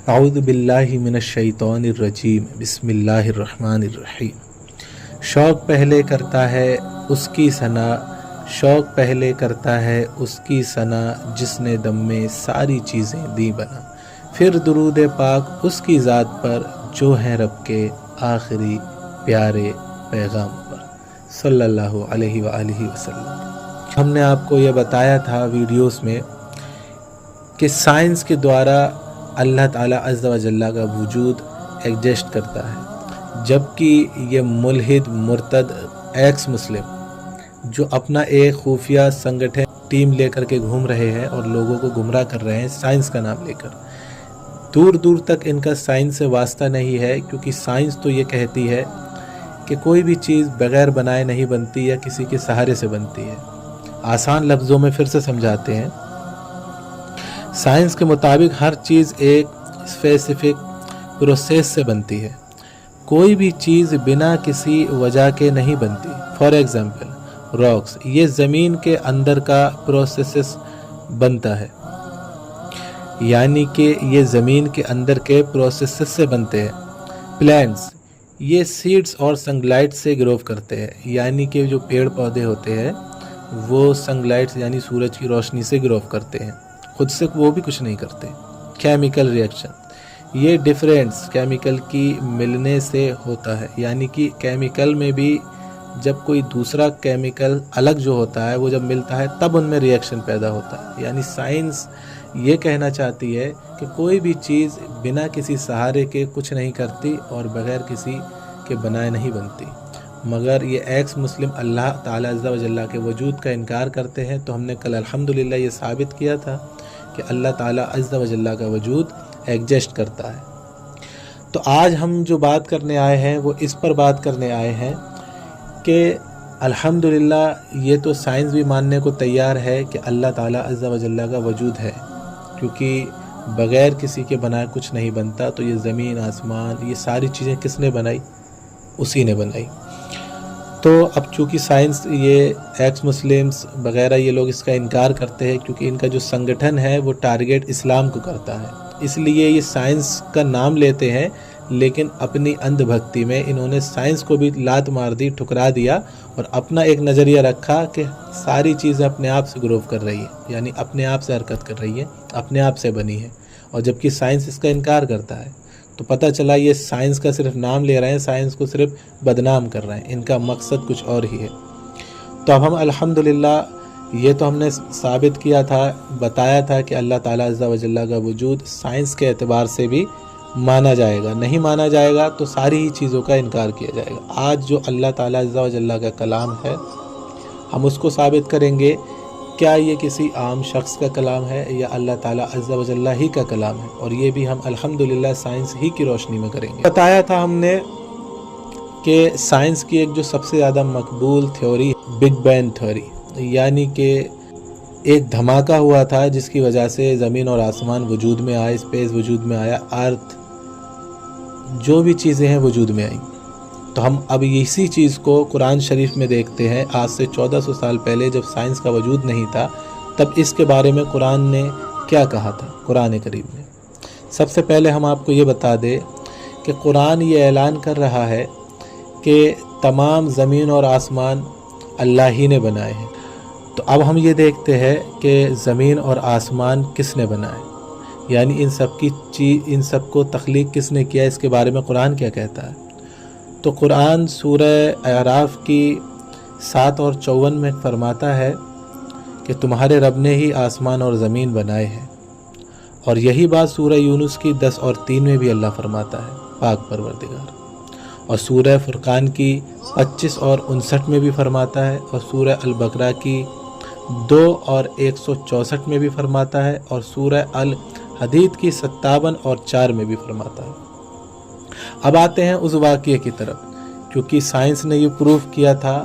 अऊज़ु बिल्लाहि मिनश्शैतानिर्रजीम बिस्मिल्लाहिर्रहमानिर्रहीम। शौक़ पहले करता है उसकी सना, शौक़ पहले करता है उसकी सना, जिसने दम में सारी चीज़ें दी बना। फिर दुरूद पाक उसकी ज़ात पर, जो है रब के आखिरी प्यारे पैगाम पर, सल्लल्लाहु अलैहि वसल्लम। हमने आपको ये बताया था वीडियोस में कि साइंस के द्वारा अल्लाह ताला अज़्ज़ा व जल्ला का वजूद एग्जिस्ट करता है, जबकि ये मुल्हिद मुर्तद एक्स मुस्लिम जो अपना एक खुफिया संगठन टीम लेकर के घूम रहे हैं और लोगों को गुमराह कर रहे हैं साइंस का नाम लेकर, दूर दूर तक इनका साइंस से वास्ता नहीं है। क्योंकि साइंस तो ये कहती है कि कोई भी चीज़ बग़ैर बनाए नहीं बनती या किसी के सहारे से बनती है। आसान लफ्ज़ों में फिर से समझाते हैं, साइंस के मुताबिक हर चीज़ एक स्पेसिफिक प्रोसेस से बनती है। कोई भी चीज़ बिना किसी वजह के नहीं बनती। फॉर एग्ज़ाम्पल रॉक्स, ये ज़मीन के अंदर का प्रोसेस बनता है, यानी कि ये ज़मीन के अंदर के प्रोसेस से बनते हैं। प्लांट्स, ये सीड्स और सनलाइट से ग्रो करते हैं, यानी कि जो पेड़ पौधे होते हैं वो सनलाइट यानी सूरज की रोशनी से ग्रो करते हैं, खुद से वो भी कुछ नहीं करते। केमिकल रिएक्शन, ये डिफरेंस केमिकल की मिलने से होता है, यानी कि केमिकल में भी जब कोई दूसरा केमिकल अलग जो होता है वो जब मिलता है तब उनमें रिएक्शन पैदा होता है। यानी साइंस ये कहना चाहती है कि कोई भी चीज़ बिना किसी सहारे के कुछ नहीं करती और बग़ैर किसी के बनाए नहीं बनती। मगर ये एक्स मुस्लिम अल्लाह ताला अज़्ज़ा व जल्ला के वजूद का इनकार करते हैं। तो हमने कल अल्हम्दुलिल्लाह ये साबित किया था कि अल्लाह ताला अज़्ज़ा व जल्ला का वजूद एग्जिस्ट करता है। तो आज हम जो बात करने आए हैं वो इस पर बात करने आए हैं कि अल्हम्दुलिल्लाह ये तो साइंस भी मानने को तैयार है कि अल्लाह ताला अज़्ज़ा व जल्ला का वजूद है, क्योंकि बग़ैर किसी के बनाए कुछ नहीं बनता। तो ये ज़मीन आसमान ये सारी चीज़ें किसने बनाई? उसी ने बनाई। तो अब चूँकि साइंस ये एक्स मुस्लिम्स वगैरह ये लोग इसका इनकार करते हैं, क्योंकि इनका जो संगठन है वो टारगेट इस्लाम को करता है, इसलिए ये साइंस का नाम लेते हैं। लेकिन अपनी अंधभक्ति में इन्होंने साइंस को भी लात मार दी, ठुकरा दिया और अपना एक नज़रिया रखा कि सारी चीज़ें अपने आप से ग्रो कर रही है, यानी अपने आप से हरकत कर रही है, अपने आप से बनी है। और जबकि साइंस इसका इनकार करता है। तो पता चला ये साइंस का सिर्फ नाम ले रहे हैं, साइंस को सिर्फ बदनाम कर रहे हैं, इनका मकसद कुछ और ही है। तो अब हम अल्हम्दुलिल्लाह ये तो हमने साबित किया था, बताया था कि अल्लाह ताला अज़्ज़ा व जल्ला का वजूद साइंस के एतबार से भी माना जाएगा। नहीं माना जाएगा तो सारी ही चीज़ों का इनकार किया जाएगा। आज जो अल्लाह ताला अज़्ज़ा व जल्ला का कलाम है हम उसको साबित करेंगे, क्या ये किसी आम शख्स का कलाम है या अल्लाह ताला अज़्ज़ा व जल्ला ही का कलाम है। और ये भी हम अल्हम्दुलिल्लाह साइंस ही की रोशनी में करेंगे। बताया था हमने कि साइंस की एक जो सबसे ज़्यादा मकबूल थ्योरी बिग बैंग थ्योरी, यानी कि एक धमाका हुआ था जिसकी वजह से ज़मीन और आसमान वजूद में आए, स्पेस वजूद में आया, अर्थ जो भी चीज़ें हैं वजूद में आई। तो हम अब इसी चीज़ को कुरान शरीफ में देखते हैं। आज से 1400 साल पहले जब साइंस का वजूद नहीं था तब इसके बारे में कुरान ने क्या कहा था। कुरान करीम में सबसे पहले हम आपको ये बता दें कि कुरान ये ऐलान कर रहा है कि तमाम ज़मीन और आसमान अल्लाह ही ने बनाए हैं। तो अब हम ये देखते हैं कि ज़मीन और आसमान किसने बनाए, यानी इन सब को तख्लीक किसने किया, इसके बारे में कुरान क्या कहता है। तो कुरान सूरह अराफ की 7 और 54 में फरमाता है कि तुम्हारे रब ने ही आसमान और ज़मीन बनाए हैं। और यही बात सूरह यूनुस की 10 और 3 में भी अल्लाह फरमाता है, पाक परवरदिगार। और सूरह फुरकान की 25 और 59 में भी फरमाता है, और सूरह अल बकरा की 2 और 164 में भी फरमाता है, और सूरह अल हदीद की 57 और 4 में भी फरमाता है। अब आते हैं उस वाक़ये की तरफ, क्योंकि साइंस ने ये प्रूव किया था,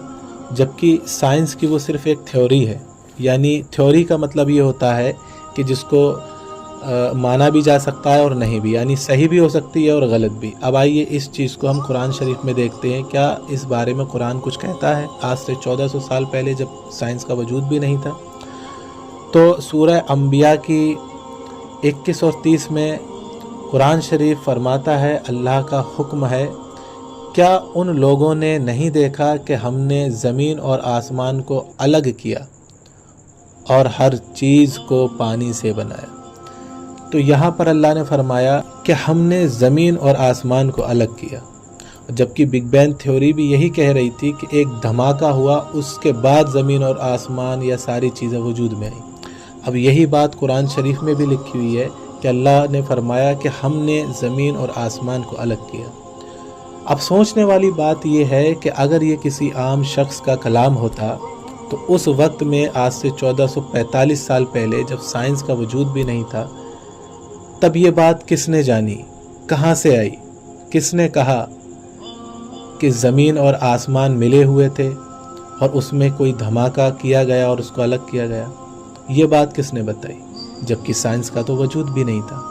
जबकि साइंस की वो सिर्फ़ एक थ्योरी है। यानी थ्योरी का मतलब ये होता है कि जिसको माना भी जा सकता है और नहीं भी, यानी सही भी हो सकती है और गलत भी। अब आइए इस चीज़ को हम कुरान शरीफ में देखते हैं, क्या इस बारे में कुरान कुछ कहता है आज से 1400 साल पहले जब साइंस का वजूद भी नहीं था। तो सूरह अंबिया की 21 और 30 में कुरान शरीफ फरमाता है, अल्लाह का हुक्म है, क्या उन लोगों ने नहीं देखा कि हमने ज़मीन और आसमान को अलग किया और हर चीज़ को पानी से बनाया। तो यहाँ पर अल्लाह ने फरमाया कि हमने ज़मीन और आसमान को अलग किया, जबकि बिग बैंग थ्योरी भी यही कह रही थी कि एक धमाका हुआ, उसके बाद ज़मीन और आसमान या सारी चीज़ें वजूद में आई। अब यही बात कुरान शरीफ में भी लिखी हुई है कि अल्लाह ने फरमाया कि हमने ज़मीन और आसमान को अलग किया। अब सोचने वाली बात यह है कि अगर ये किसी आम शख्स का कलाम होता तो उस वक्त में, आज से 1445 साल पहले, जब साइंस का वजूद भी नहीं था, तब ये बात किसने जानी, कहाँ से आई, किसने कहा कि ज़मीन और आसमान मिले हुए थे और उसमें कोई धमाका किया गया और उसको अलग किया गया? ये बात किसने बताई, जबकि साइंस का तो वजूद भी नहीं था।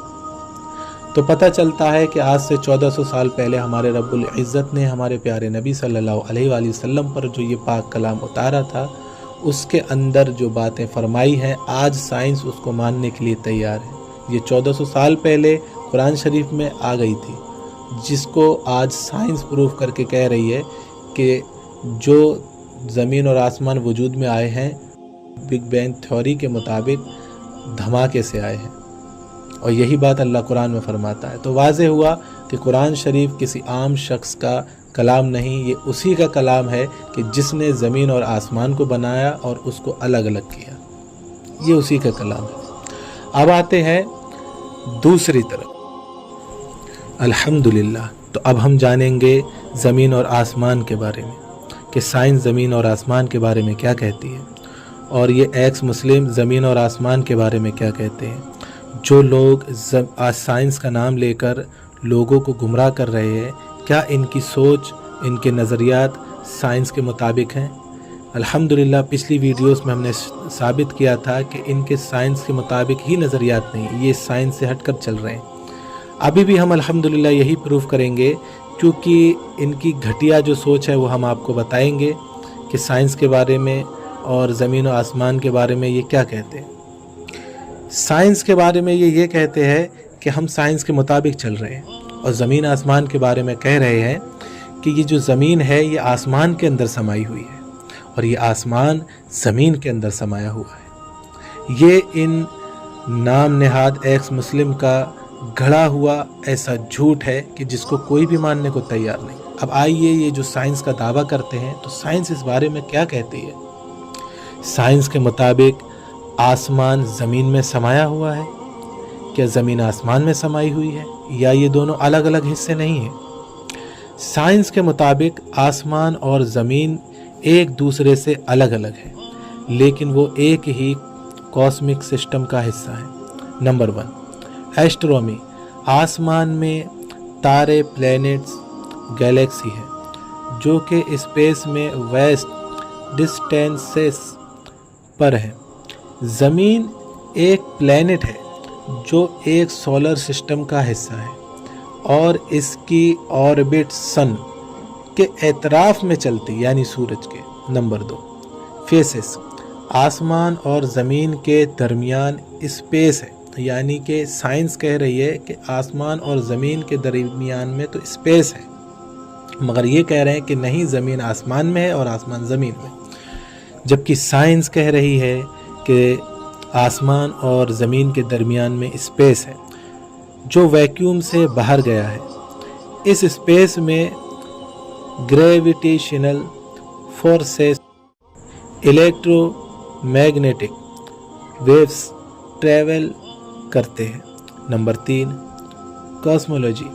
तो पता चलता है कि आज से 1400 साल पहले हमारे रब्बुल इज़्ज़त ने हमारे प्यारे नबी सल्लल्लाहु अलैहि वसल्लम पर जो ये पाक कलाम उतारा था, उसके अंदर जो बातें फरमाई हैं, आज साइंस उसको मानने के लिए तैयार है। ये 1400 साल पहले कुरान शरीफ में आ गई थी, जिसको आज साइंस प्रूफ करके कह रही है कि जो ज़मीन और आसमान वजूद में आए हैं, बिग बैंग थ्योरी के मुताबिक धमाके से आए हैं। और यही बात अल्लाह कुरान में फरमाता है। तो वाज़े हुआ कि कुरान शरीफ किसी आम शख्स का कलाम नहीं, ये उसी का कलाम है कि जिसने ज़मीन और आसमान को बनाया और उसको अलग अलग किया। ये उसी का कलाम है। अब आते हैं दूसरी तरफ। अल्हम्दुलिल्लाह। तो अब हम जानेंगे ज़मीन और आसमान के बारे में कि साइंस ज़मीन और आसमान के बारे में क्या कहती है, और ये एक्स मुस्लिम ज़मीन और आसमान के बारे में क्या कहते हैं। जो लोग आज साइंस का नाम लेकर लोगों को गुमराह कर रहे हैं, क्या इनकी सोच, इनके नज़रियात साइंस के मुताबिक हैं? अल्हम्दुलिल्लाह, पिछली वीडियोस में हमने साबित किया था कि इनके साइंस के मुताबिक ही नज़रियात नहीं, ये साइंस से हटकर चल रहे हैं। अभी भी हम अल्हम्दुलिल्लाह यही प्रूव करेंगे, क्योंकि इनकी घटिया जो सोच है वो हम आपको बताएंगे कि साइंस के बारे में और ज़मीन और आसमान के बारे में ये क्या कहते हैं। साइंस के बारे में ये कहते हैं कि हम साइंस के मुताबिक चल रहे हैं, और ज़मीन आसमान के बारे में कह रहे हैं कि ये जो ज़मीन है ये आसमान के अंदर समाई हुई है और ये आसमान ज़मीन के अंदर समाया हुआ है। ये इन नाम नेहाद एक्स मुस्लिम का गढ़ा हुआ ऐसा झूठ है कि जिसको कोई भी मानने को तैयार नहीं। अब आइए, ये जो साइंस का दावा करते हैं, तो साइंस इस बारे में क्या कहती है। साइंस के मुताबिक आसमान ज़मीन में समाया हुआ है। क्या ज़मीन आसमान में समाई हुई है, या ये दोनों अलग अलग हिस्से नहीं हैं? साइंस के मुताबिक आसमान और ज़मीन एक दूसरे से अलग अलग है, लेकिन वो एक ही कॉस्मिक सिस्टम का हिस्सा है। Number 1, astronomy. आसमान में तारे, प्लैनेट्स, गैलेक्सी है जो कि स्पेस में वेस्ट डिस्टेंसेस पर है। ज़मीन एक प्लैनेट है जो एक सोलर सिस्टम का हिस्सा है और इसकी ऑर्बिट सन के एतराफ़ में चलती, यानी सूरज के। Number 2, faces. आसमान और ज़मीन के दरमियान स्पेस है, यानी कि साइंस कह रही है कि आसमान और ज़मीन के दरमियान में तो स्पेस है, मगर ये कह रहे हैं कि नहीं, ज़मीन आसमान में है और आसमान ज़मीन में। जबकि साइंस कह रही है कि आसमान और ज़मीन के दरमियान में स्पेस है जो वैक्यूम से बाहर गया है। इस स्पेस में gravitational forces, electromagnetic waves travel करते हैं। Number 3, cosmology.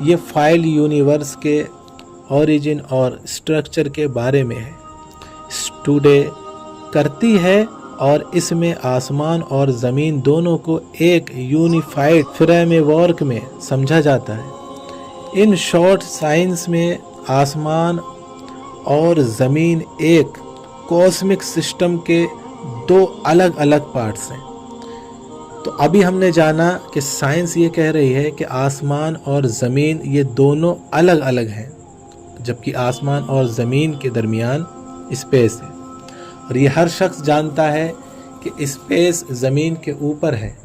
ये फाइल यूनिवर्स के ओरिजिन और स्ट्रक्चर के बारे में है, स्टडी करती है और इसमें आसमान और ज़मीन दोनों को एक यूनिफाइड फ्रेमवर्क में समझा जाता है। इन शॉर्ट, साइंस में आसमान और ज़मीन एक कॉस्मिक सिस्टम के 2 अलग अलग पार्ट्स हैं। तो अभी हमने जाना कि साइंस ये कह रही है कि आसमान और ज़मीन ये दोनों अलग अलग हैं, जबकि आसमान और ज़मीन के दरमियान स्पेस है। और ये हर शख्स जानता है कि स्पेस ज़मीन के ऊपर है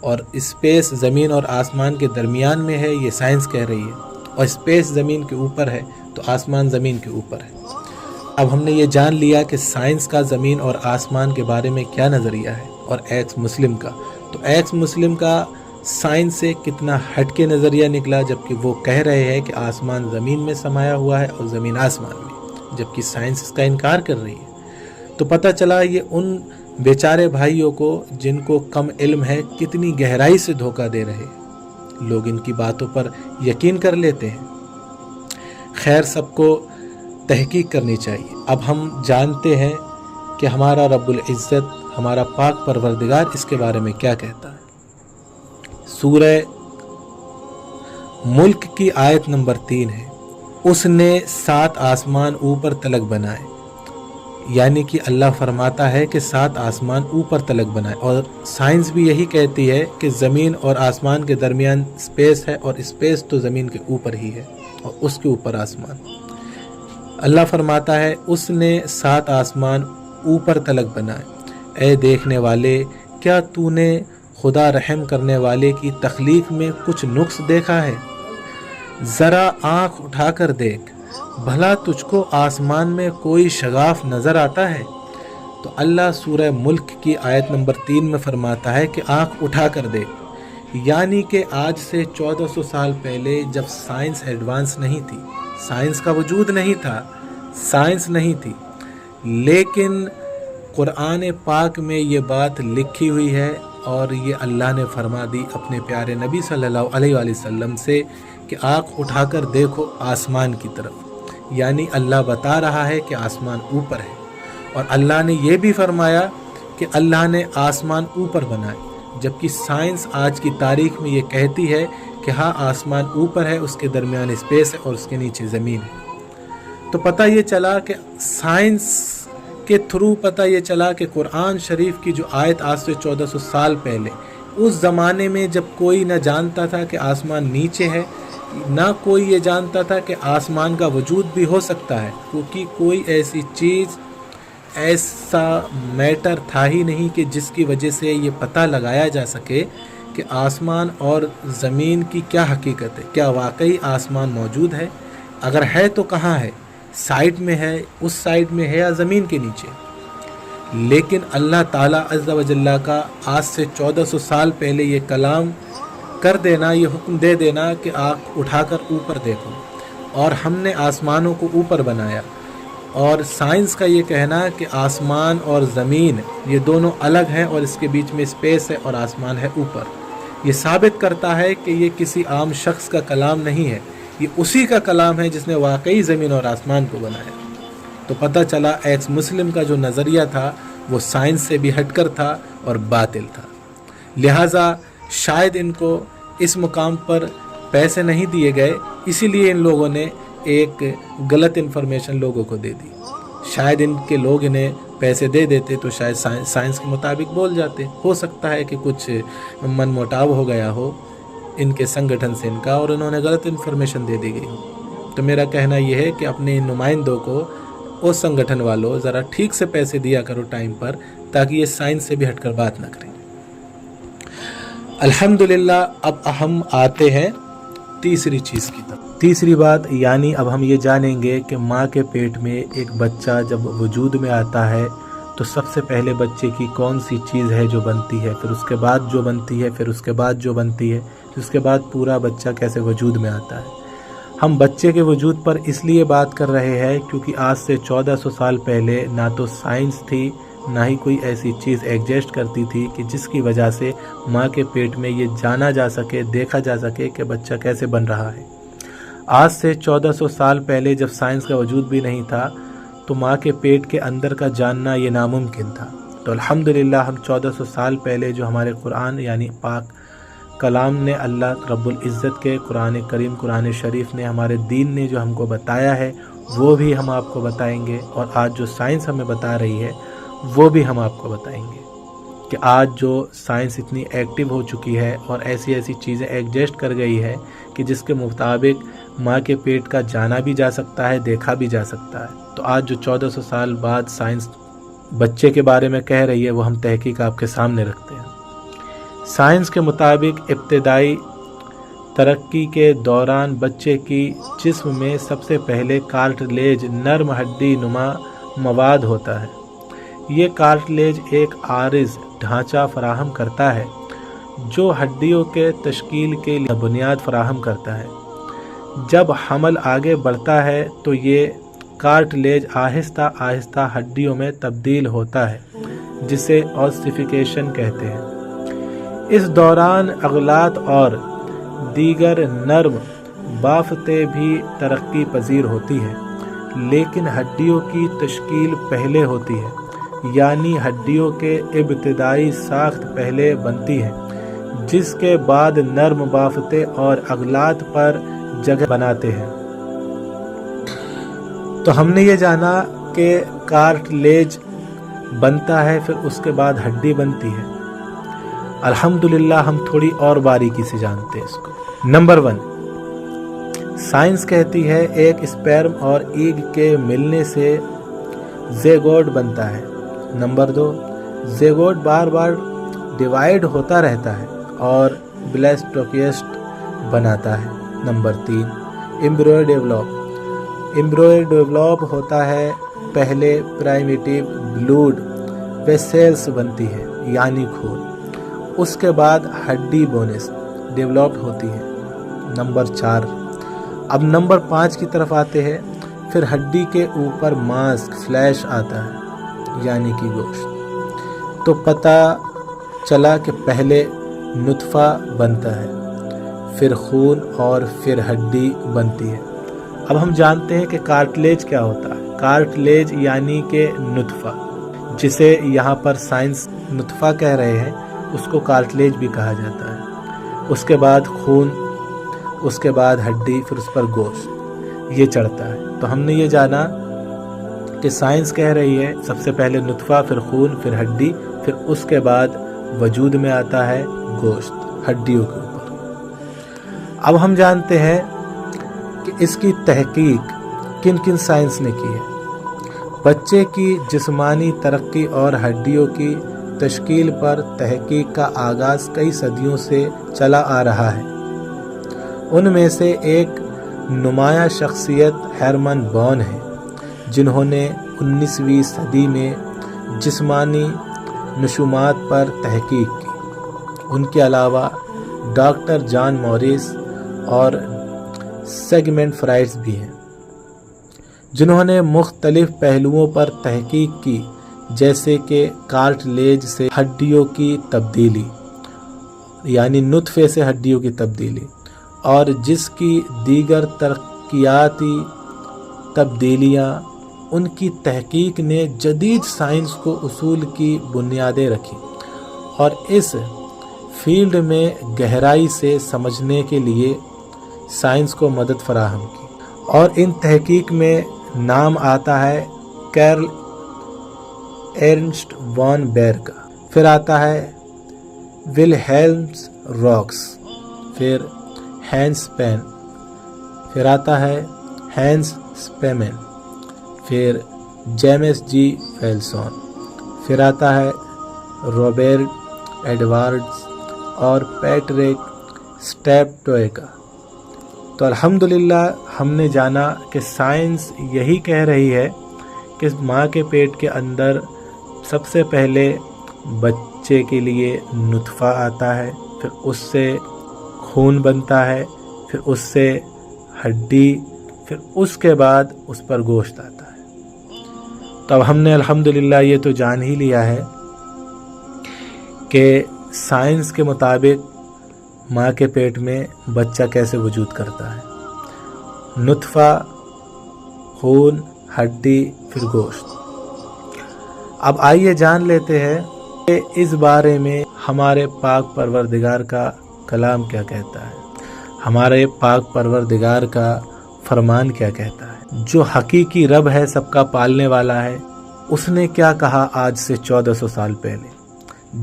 اور اسپیس زمین اور آسمان کے درمیان میں ہے، یہ سائنس کہہ رہی ہے، اور اسپیس زمین کے اوپر ہے تو آسمان زمین کے اوپر ہے۔ اب ہم نے یہ جان لیا کہ سائنس کا زمین اور آسمان کے بارے میں کیا نظریہ ہے، اور ایکس مسلم کا، تو ایکس مسلم کا سائنس سے کتنا ہٹ کے نظریہ نکلا، جبکہ وہ کہہ رہے ہیں کہ آسمان زمین میں سمایا ہوا ہے اور زمین آسمان میں، جبکہ سائنس اس کا انکار کر رہی ہے۔ تو پتہ چلا یہ ان بیچارے بھائیوں کو جن کو کم علم ہے کتنی گہرائی سے دھوکہ دے رہے، لوگ ان کی باتوں پر یقین کر لیتے ہیں۔ خیر، سب کو تحقیق کرنی چاہیے۔ اب ہم جانتے ہیں کہ ہمارا رب العزت، ہمارا پاک پروردگار اس کے بارے میں کیا کہتا ہے۔ سورہ ملک کی آیت نمبر 3 ہے، اس نے 7 آسمان اوپر تلک بنائے، یعنی کہ اللہ فرماتا ہے کہ 7 آسمان اوپر تلک بنائے، اور سائنس بھی یہی کہتی ہے کہ زمین اور آسمان کے درمیان اسپیس ہے، اور اسپیس تو زمین کے اوپر ہی ہے اور اس کے اوپر آسمان۔ اللہ فرماتا ہے اس نے 7 آسمان اوپر تلک بنائے۔ اے دیکھنے والے، کیا تو نے خدا رحم کرنے والے کی تخلیق میں کچھ نقص دیکھا ہے؟ ذرا آنکھ اٹھا کر دیکھ، بھلا تجھ کو آسمان میں کوئی شگاف نظر آتا ہے؟ تو اللہ سورہ ملک کی آیت نمبر 3 میں فرماتا ہے کہ آنکھ اٹھا کر دیکھ، یعنی کہ آج سے 1400 سال پہلے جب سائنس ایڈوانس نہیں تھی، سائنس کا وجود نہیں تھا، سائنس نہیں تھی، لیکن قرآن پاک میں یہ بات لکھی ہوئی ہے، اور یہ اللہ نے فرما دی اپنے پیارے نبی صلی اللہ علیہ وآلہ وسلم سے کہ آنکھ اٹھا کر دیکھو آسمان کی طرف، یعنی اللہ بتا رہا ہے کہ آسمان اوپر ہے۔ اور اللہ نے یہ بھی فرمایا کہ اللہ نے آسمان اوپر بنائے، جبکہ سائنس آج کی تاریخ میں یہ کہتی ہے کہ ہاں آسمان اوپر ہے، اس کے درمیان اسپیس ہے اور اس کے نیچے زمین ہے۔ تو پتہ یہ چلا کہ سائنس کے تھرو پتہ یہ چلا کہ قرآن شریف کی جو آیت آج سے 1400 سال پہلے، اس زمانے میں جب کوئی نہ جانتا تھا کہ آسمان نیچے ہے، نہ کوئی یہ جانتا تھا کہ آسمان کا وجود بھی ہو سکتا ہے، کیونکہ کوئی ایسی چیز، ایسا میٹر تھا ہی نہیں کہ جس کی وجہ سے یہ پتہ لگایا جا سکے کہ آسمان اور زمین کی کیا حقیقت ہے، کیا واقعی آسمان موجود ہے، اگر ہے تو کہاں ہے، سائڈ میں ہے، اس سائڈ میں ہے یا زمین کے نیچے۔ لیکن اللہ تعالیٰ عز و جل کا آج سے 1400 سال پہلے یہ کلام کر دینا، یہ حکم دے دینا کہ آنکھ اٹھا کر اوپر دیکھو، اور ہم نے آسمانوں کو اوپر بنایا، اور سائنس کا یہ کہنا کہ آسمان اور زمین یہ دونوں الگ ہیں اور اس کے بیچ میں اسپیس ہے اور آسمان ہے اوپر، یہ ثابت کرتا ہے کہ یہ کسی عام شخص کا کلام نہیں ہے، یہ اسی کا کلام ہے جس نے واقعی زمین اور آسمان کو بنایا۔ تو پتہ چلا ایکس مسلم کا جو نظریہ تھا وہ سائنس سے بھی ہٹ کر تھا اور باطل تھا، لہٰذا شاید ان کو اس مقام پر پیسے نہیں دیے گئے، اسی لیے ان لوگوں نے ایک غلط انفارمیشن لوگوں کو دے دی۔ شاید ان کے لوگ انہیں پیسے دے دیتے تو شاید سائنس کے مطابق بول جاتے، ہو سکتا ہے کہ کچھ من موٹاو ہو گیا ہو ان کے سنگٹھن سے ان کا، اور انہوں نے غلط انفارمیشن دے دی گئی ہو۔ تو میرا کہنا یہ ہے کہ اپنے نمائندوں کو، اس سنگٹھن والوں، ذرا ٹھیک سے پیسے دیا کرو ٹائم پر، تاکہ یہ سائنس سے بھی ہٹ کر بات نہ کریں۔ الحمدللہ، اب ہم آتے ہیں تیسری چیز کی طرف۔ تیسری بات، یعنی اب ہم یہ جانیں گے کہ ماں کے پیٹ میں ایک بچہ جب وجود میں آتا ہے تو سب سے پہلے بچے کی کون سی چیز ہے جو بنتی ہے، پھر اس کے بعد جو بنتی ہے، پھر اس کے بعد جو بنتی ہے، پھر اس کے بعد پورا بچہ کیسے وجود میں آتا ہے۔ ہم بچے کے وجود پر اس لیے بات کر رہے ہیں کیونکہ آج سے 1400 سال پہلے نہ تو سائنس تھی، نہ ہی کوئی ایسی چیز ایگزسٹ کرتی تھی کہ جس کی وجہ سے ماں کے پیٹ میں یہ جانا جا سکے، دیکھا جا سکے کہ بچہ کیسے بن رہا ہے۔ آج سے 1400 سال پہلے جب سائنس کا وجود بھی نہیں تھا تو ماں کے پیٹ کے اندر کا جاننا یہ ناممکن تھا۔ تو الحمدللہ ہم 1400 سال پہلے جو ہمارے قرآن یعنی پاک کلام نے، اللہ رب العزت کے قرآن کریم، قرآن شریف نے، ہمارے دین نے جو ہم کو بتایا ہے وہ بھی ہم آپ کو بتائیں گے، اور آج جو سائنس ہمیں بتا رہی ہے وہ بھی ہم آپ کو بتائیں گے کہ آج جو سائنس اتنی ایکٹیو ہو چکی ہے اور ایسی ایسی چیزیں ایگزسٹ کر گئی ہے کہ جس کے مطابق ماں کے پیٹ کا جانا بھی جا سکتا ہے، دیکھا بھی جا سکتا ہے۔ تو آج جو 1400 سال بعد سائنس بچے کے بارے میں کہہ رہی ہے وہ ہم تحقیق آپ کے سامنے رکھتے ہیں۔ साइंस के मुताबिक इब्तदाई तरक्की के दौरान बच्चे की जिस्म में सबसे पहले कार्टिलेज नर्म हड्डी नुमा मवाद होता है। ये कार्टिलेज एक आरिज़ ढांचा फराहम करता है जो हड्डियों के तश्कील के लिए बुनियाद फराहम करता है। जब हमल आगे बढ़ता है तो ये कार्टिलेज आहिस्ता आहिस्ता हड्डियों में तब्दील होता है, जिसे ऑसिफिकेशन कहते हैं। इस दौरान अगलात और दीगर नर्म बाफतें भी तरक्की पजीर होती हैं, लेकिन हड्डियों की तश्कील पहले होती है, यानी हड्डियों के इब्तिदाई साख्त पहले बनती है, जिसके बाद नर्म बाफतें और अगलात पर जगह बनाते हैं। तो हमने ये जाना कि कार्टिलेज बनता है, फिर उसके बाद हड्डी बनती है। अल्हम्दुलिल्लाह हम थोड़ी और बारीकी से जानते हैं इसको। नंबर 1, साइंस कहती है एक स्पर्म और एग के मिलने से ज़ेगोट बनता है। नंबर 2, ज़ेगोट बार बार डिवाइड होता रहता है और ब्लास्टोक्लेस्ट बनाता है। नंबर 3, एम्ब्रियो डेवलप होता है। पहले प्राइमेटिव ब्लूड वेसल्स बनती है, यानी खून। उसके बाद हड्डी बोनस डेवलप होती है। नंबर 4, अब नंबर 5 की तरफ आते हैं। फिर हड्डी के ऊपर मांस फ्लैश आता है, यानी कि गोश्त। तो पता चला कि पहले नुत्फा बनता है, फिर खून और फिर हड्डी बनती है। अब हम जानते हैं कि कार्टिलेज क्या होता है। कार्टिलेज यानी कि नुत्फा, जिसे यहाँ पर साइंस नुत्फा कह रहे हैं, उसको कार्टिलेज भी कहा जाता है। उसके बाद खून, उसके बाद हड्डी, फिर उस पर गोश्त ये चढ़ता है। तो हमने ये जाना कि साइंस कह रही है सबसे पहले नुत्फा, फिर खून, फिर हड्डी, फिर उसके बाद वजूद में आता है गोश्त हड्डियों के ऊपर। अब हम जानते हैं कि इसकी तहकीक किन किन साइंस ने की है। बच्चे की जिस्मानी तरक्की और हड्डियों की तश्कील पर तहकीक का आगाज़ कई सदियों से चला आ रहा है। उनमें से एक नुमाया शख्सियत हेरमन बोन है, जिन्होंने 19वीं सदी में जिस्मानी नशुमात पर तहकीक की। उनके अलावा डॉक्टर जॉन मॉरिस और सेगमेंट फ्राइड्स भी हैं, जिन्होंने मुख्तलिफ पहलुओं पर तहकीक की, जैसे कि कार्टिलेज से हड्डियों की तब्दीली, यानी नुत्फे से हड्डियों की तब्दीली, और जिसकी दीगर तरक्कियाती तब्दीलियाँ। उनकी तहकीक ने जदीद साइंस को उसूल की बुनियादें रखी और इस फील्ड में गहराई से समझने के लिए साइंस को मदद फराहम की। और इन तहकीक में नाम आता है कार्ल एर्नस्ट वॉन बेयर का, फिर आता है विलहेल्म्स रॉक्स, फिर हैंस पेन, फिर आता है हैंस स्पेमेन, फिर जेम्स जी फेल्सॉन, फिर आता है रॉबर्ट एडवर्ड्स और पैट्रिक स्टेपटोए का। तो अल्हम्दुलिल्लाह हमने जाना कि साइंस यही कह रही है कि माँ के पेट के अंदर सबसे पहले बच्चे के लिए नुत्फा आता है, फिर उससे खून बनता है, फिर उससे हड्डी, फिर उसके बाद उस पर गोश्त आता है। तो अब हमने अल्हम्दुलिल्लाह ये तो जान ही लिया है कि साइंस के मुताबिक माँ के पेट में बच्चा कैसे वजूद करता है। नुत्फा, खून, हड्डी, फिर गोश्त। अब आइए जान लेते हैं कि इस बारे में हमारे पाक परवरदिगार का कलाम क्या कहता है, हमारे पाक परवरदिगार का फरमान क्या कहता है। जो हकीकी रब है, सबका पालने वाला है, उसने क्या कहा आज से 1400 साल पहले,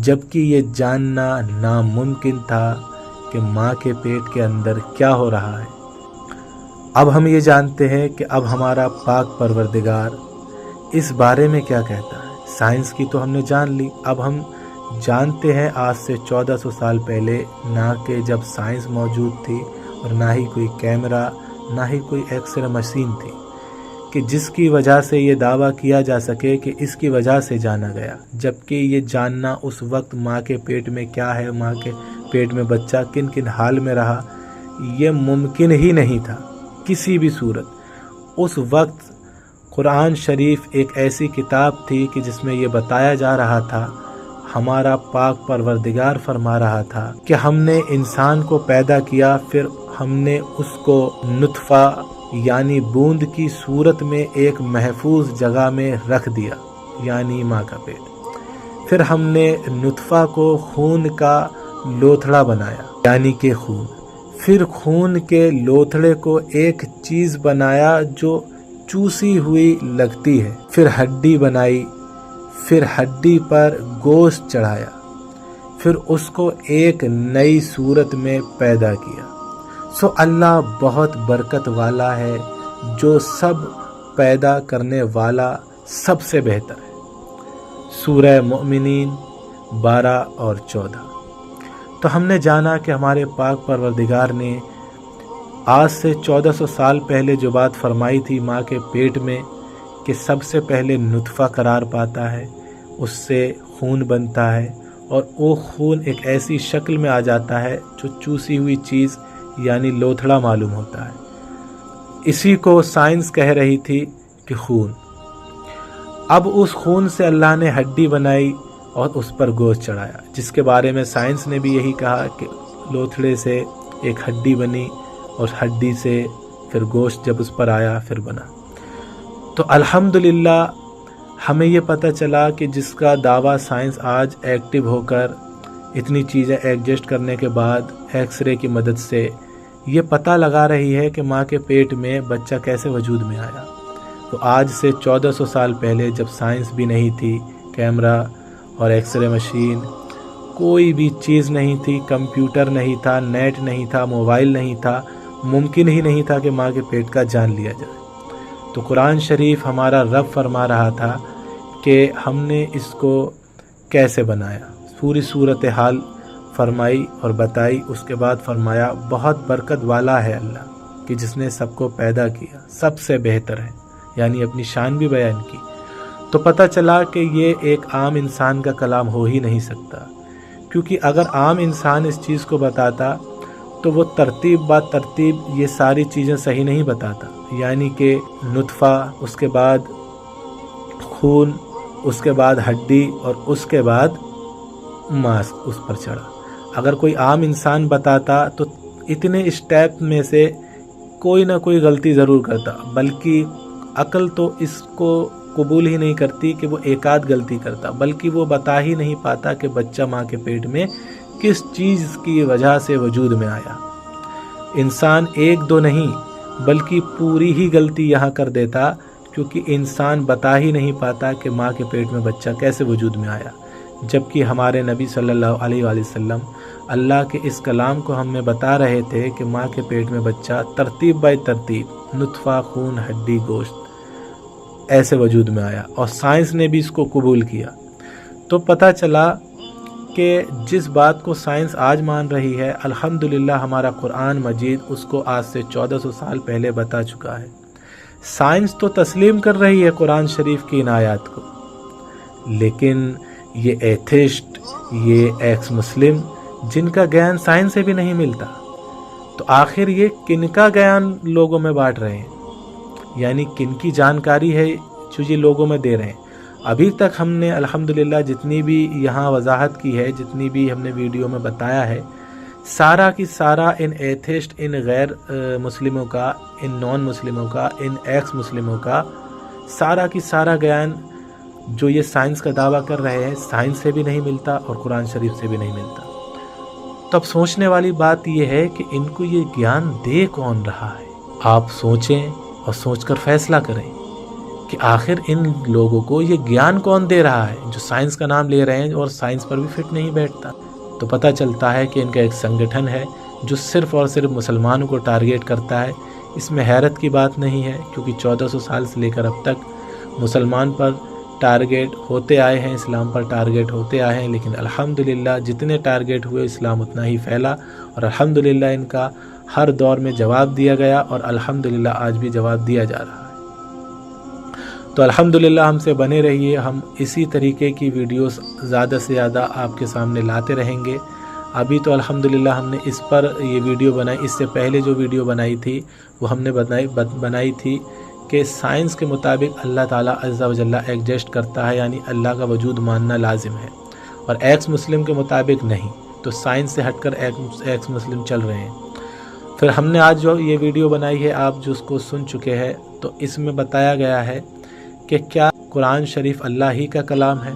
जबकि ये जानना नामुमकिन था कि माँ के पेट के अंदर क्या हो रहा है। अब हम ये जानते हैं कि अब हमारा पाक परवरदिगार इस बारे में क्या कहता है। साइंस की तो हमने जान ली, अब हम جانتے ہیں آج سے 1400 سال پہلے نہ کہ جب سائنس موجود تھی اور نہ ہی کوئی کیمرہ نہ ہی کوئی ایکس رے مشین تھی کہ جس کی وجہ سے یہ دعویٰ کیا جا سکے کہ اس کی وجہ سے جانا گیا، جبکہ یہ جاننا اس وقت ماں کے پیٹ میں کیا ہے، ماں کے پیٹ میں بچہ کن کن حال میں رہا، یہ ممکن ہی نہیں تھا کسی بھی صورت۔ اس وقت قرآن شریف ایک ایسی کتاب تھی کہ جس میں یہ بتایا جا رہا تھا، ہمارا پاک پروردگار فرما رہا تھا کہ ہم نے انسان کو پیدا کیا، پھر ہم نے اس کو نطفہ یعنی بوند کی صورت میں ایک محفوظ جگہ میں رکھ دیا یعنی ماں کا پیٹ، پھر ہم نے نطفہ کو خون کا لوتھڑا بنایا یعنی کہ خون، پھر خون کے لوتھڑے کو ایک چیز بنایا جو چوسی ہوئی لگتی ہے، پھر ہڈی بنائی، پھر ہڈی پر گوشت چڑھایا، پھر اس کو ایک نئی صورت میں پیدا کیا۔ سو اللہ بہت برکت والا ہے، جو سب پیدا کرنے والا سب سے بہتر ہے۔ سورہ مومنین 12 اور 14۔ تو ہم نے جانا کہ ہمارے پاک پروردگار نے آج سے 1400 سال پہلے جو بات فرمائی تھی ماں کے پیٹ میں کہ سب سے پہلے نطفہ قرار پاتا ہے، اس سے خون بنتا ہے، اور وہ خون ایک ایسی شکل میں آ جاتا ہے جو چوسی ہوئی چیز یعنی لوتھڑا معلوم ہوتا ہے۔ اسی کو سائنس کہہ رہی تھی کہ خون۔ اب اس خون سے اللہ نے ہڈی بنائی اور اس پر گوشت چڑھایا، جس کے بارے میں سائنس نے بھی یہی کہا کہ لوتھڑے سے ایک ہڈی بنی اور ہڈی سے پھر گوشت جب اس پر آیا پھر بنا۔ تو الحمدللہ ہمیں یہ پتہ چلا کہ جس کا دعویٰ سائنس آج ایکٹیو ہو کر اتنی چیزیں ایڈجسٹ کرنے کے بعد ایکس رے کی مدد سے یہ پتہ لگا رہی ہے کہ ماں کے پیٹ میں بچہ کیسے وجود میں آیا، تو آج سے 1400 سال پہلے جب سائنس بھی نہیں تھی، کیمرہ اور ایکس رے مشین کوئی بھی چیز نہیں تھی، کمپیوٹر نہیں تھا، نیٹ نہیں تھا، موبائل نہیں تھا، ممکن ہی نہیں تھا کہ ماں کے پیٹ کا جان لیا جائے۔ تو قرآن شریف ہمارا رب فرما رہا تھا کہ ہم نے اس کو کیسے بنایا، پوری صورتحال فرمائی اور بتائی۔ اس کے بعد فرمایا بہت برکت والا ہے اللہ کہ جس نے سب کو پیدا کیا، سب سے بہتر ہے، یعنی اپنی شان بھی بیان کی۔ تو پتہ چلا کہ یہ ایک عام انسان کا کلام ہو ہی نہیں سکتا، کیونکہ اگر عام انسان اس چیز کو بتاتا تو وہ ترتیب بات ترتیب یہ ساری چیزیں صحیح نہیں بتاتا، یعنی کہ نطفہ، اس کے بعد خون، اس کے بعد ہڈی اور اس کے بعد ماس اس پر چڑھا۔ اگر کوئی عام انسان بتاتا تو اتنے اسٹیپ میں سے کوئی نہ کوئی غلطی ضرور کرتا، بلکہ عقل تو اس کو قبول ہی نہیں کرتی کہ وہ ایک آدھ غلطی کرتا، بلکہ وہ بتا ہی نہیں پاتا کہ بچہ ماں کے پیٹ میں کس چیز کی وجہ سے وجود میں آیا۔ انسان ایک دو نہیں بلکہ پوری ہی غلطی یہاں کر دیتا، کیونکہ انسان بتا ہی نہیں پاتا کہ ماں کے پیٹ میں بچہ کیسے وجود میں آیا، جبکہ ہمارے نبی صلی اللہ علیہ وآلہ وسلم اللہ کے اس کلام کو ہمیں بتا رہے تھے کہ ماں کے پیٹ میں بچہ ترتیب بائی ترتیب نطفہ، خون، ہڈی، گوشت ایسے وجود میں آیا، اور سائنس نے بھی اس کو قبول کیا۔ تو پتہ چلا کہ جس بات کو سائنس آج مان رہی ہے، الحمدللہ ہمارا قرآن مجید اس کو آج سے 1400 سال پہلے بتا چکا ہے۔ سائنس تو تسلیم کر رہی ہے قرآن شریف کی ان آیات کو، لیکن یہ ایتھسٹ، یہ ایکس مسلم جن کا گیان سائنس سے بھی نہیں ملتا، تو آخر یہ کن کا گیان لوگوں میں بانٹ رہے ہیں، یعنی کن کی جانکاری ہے جو یہ لوگوں میں دے رہے ہیں۔ ابھی تک ہم نے الحمدللہ جتنی بھی یہاں وضاحت کی ہے، جتنی بھی ہم نے ویڈیو میں بتایا ہے، سارا کی سارا ان ایتھسٹ، ان غیر مسلموں کا، ان نان مسلموں کا، ان ایکس مسلموں کا سارا کی سارا گیان جو یہ سائنس کا دعویٰ کر رہے ہیں، سائنس سے بھی نہیں ملتا اور قرآن شریف سے بھی نہیں ملتا۔ تو اب سوچنے والی بات یہ ہے کہ ان کو یہ گیان دے کون رہا ہے؟ آپ سوچیں اور سوچ کر فیصلہ کریں کہ آخر ان لوگوں کو یہ گیان کون دے رہا ہے جو سائنس کا نام لے رہے ہیں اور سائنس پر بھی فٹ نہیں بیٹھتا۔ تو پتہ چلتا ہے کہ ان کا ایک سنگٹھن ہے جو صرف اور صرف مسلمانوں کو ٹارگیٹ کرتا ہے۔ اس میں حیرت کی بات نہیں ہے، کیونکہ 1400 سال سے لے کر اب تک مسلمان پر टारगेट होते आए हैं, इस्लाम पर टारगेट होते आए हैं, लेकिन अल्हम्दुलिल्लाह जितने टारगेट हुए इस्लाम उतना ही फैला और अल्हम्दुलिल्लाह इनका हर दौर में जवाब दिया गया और अल्हम्दुलिल्लाह आज भी जवाब दिया जा रहा है। तो अल्हम्दुलिल्लाह हमसे बने रहिए, हम इसी तरीके की वीडियोस ज़्यादा से ज़्यादा आपके सामने लाते रहेंगे। अभी तो अल्हम्दुलिल्लाह हमने इस पर ये वीडियो बनाई, इससे पहले जो वीडियो बनाई थी वो हमने बनाई थी कि साइंस के मुताबिक अल्लाह ताला अज़्ज़ा व जल्ला एग्जिस्ट करता है, यानी अल्लाह का वजूद मानना लाजिम है, और एक्स मुस्लिम के मुताबिक नहीं। तो साइंस से हटकर एक्स मुस्लिम चल रहे हैं। फिर हमने आज जो ये वीडियो बनाई है, आप जो उसको सुन चुके हैं, तो इसमें बताया गया है कि क्या कुरान शरीफ अल्लाह ही का कलाम है,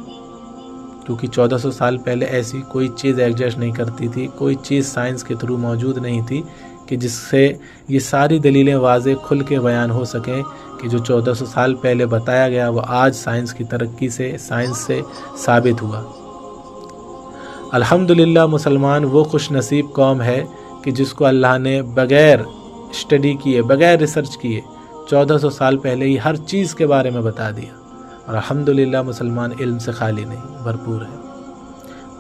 क्योंकि 1400 साल पहले ऐसी कोई चीज़ एग्जिस्ट नहीं करती थी, कोई चीज़ साइंस के थ्रू मौजूद नहीं थी कि जिससे ये सारी दलीलें वाज़े खुल के बयान हो सकें कि जो 1400 साल पहले बताया गया वो आज साइंस की तरक्की से, साइंस से साबित हुआ। अल्हम्दुलिल्लाह मुसलमान वो खुश नसीब कौम है कि जिसको अल्लाह ने बग़ैर स्टडी किए, बग़ैर रिसर्च किए 1400 साल पहले ही हर चीज़ के बारे में बता दिया। और अल्हम्दुलिल्लाह मुसलमान इल्म से खाली नहीं, भरपूर है।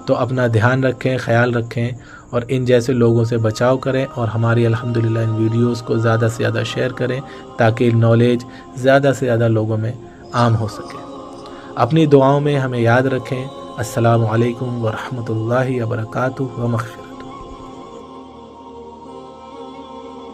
तो अपना ध्यान रखें, ख्याल रखें और इन जैसे लोगों से बचाव करें और हमारी अल्हम्दुलिल्लाह इन वीडियोस को ज़्यादा से ज़्यादा शेयर करें ताकि नॉलेज ज़्यादा से ज़्यादा लोगों में आम हो सके। अपनी दुआओं में हमें याद रखें। अस्सलामु अलैकुम व रहमतुल्लाहि व बरकातुहू व मग़फ़िरत।